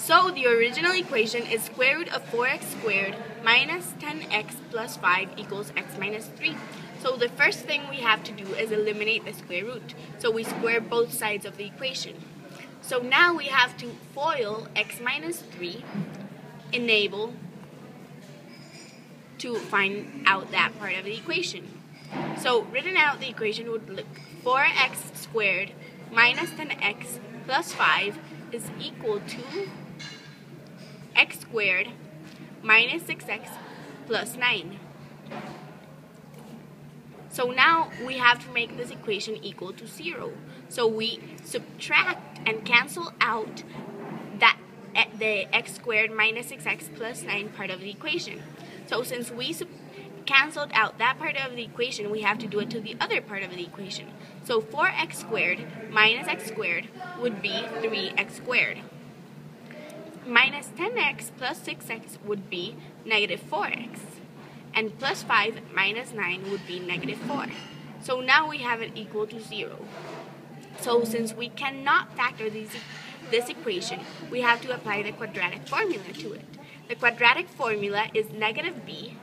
So the original equation is square root of 4x squared minus 10x plus 5 equals x minus 3. So the first thing we have to do is eliminate the square root. So we square both sides of the equation. So now we have to FOIL x minus 3, enable to find out that part of the equation. So written out, the equation would look 4x squared minus 10x plus 5 is equal to x squared minus 6x plus 9. So now we have to make this equation equal to 0. So we subtract and cancel out that the x squared minus 6x plus 9 part of the equation. So since we canceled out that part of the equation, we have to do it to the other part of the equation. So 4x squared minus x squared would be 3x squared. Minus 10x plus 6x would be negative 4x. And plus 5 minus 9 would be negative 4. So now we have it equal to 0. So since we cannot factor this equation, we have to apply the quadratic formula to it. The quadratic formula is negative b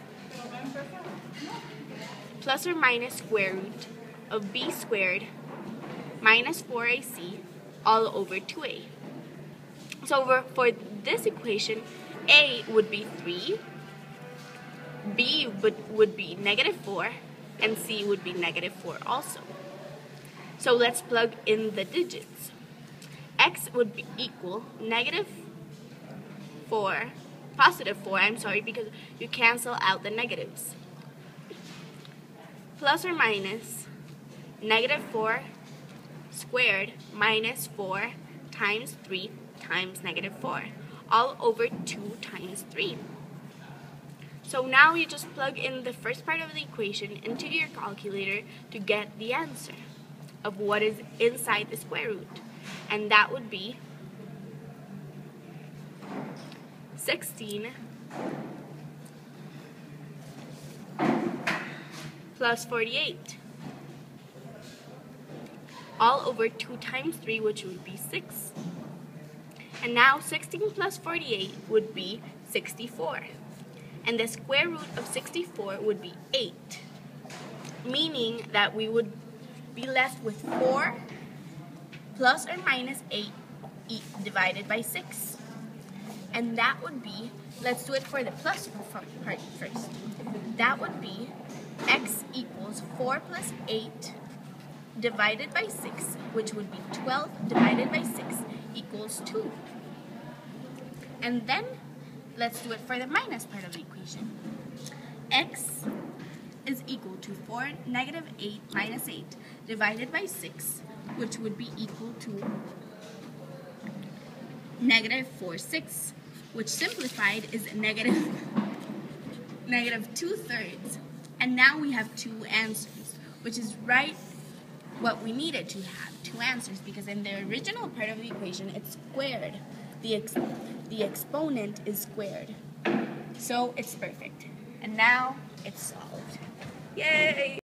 plus or minus square root of b squared minus 4ac all over 2a. So for this equation, a would be 3, b would be negative 4, and c would be negative 4 also. So let's plug in the digits. X would be equal negative 4, positive 4, because you cancel out the negatives. Plus or minus negative 4 squared minus 4 times 3 times negative 4, all over 2 times 3. So now you just plug in the first part of the equation into your calculator to get the answer of what is inside the square root. And that would be 16 plus 48 all over 2 times 3, which would be 6. And now 16 plus 48 would be 64. And the square root of 64 would be 8, meaning that we would be left with 4 plus or minus 8 divided by 6. And that would be, let's do it for the plus part first. That would be x equals 4 plus 8 divided by 6, which would be 12 divided by 6 equals 2. And then let's do it for the minus part of the equation. X is equal to negative 8 minus 8 divided by 6, which would be equal to negative 4/6, which simplified is negative 2/3. And now we have two answers, which is right what we needed to have, two answers, because in the original part of the equation, it's squared. The exponent is squared. So it's perfect. And now it's solved. Yay!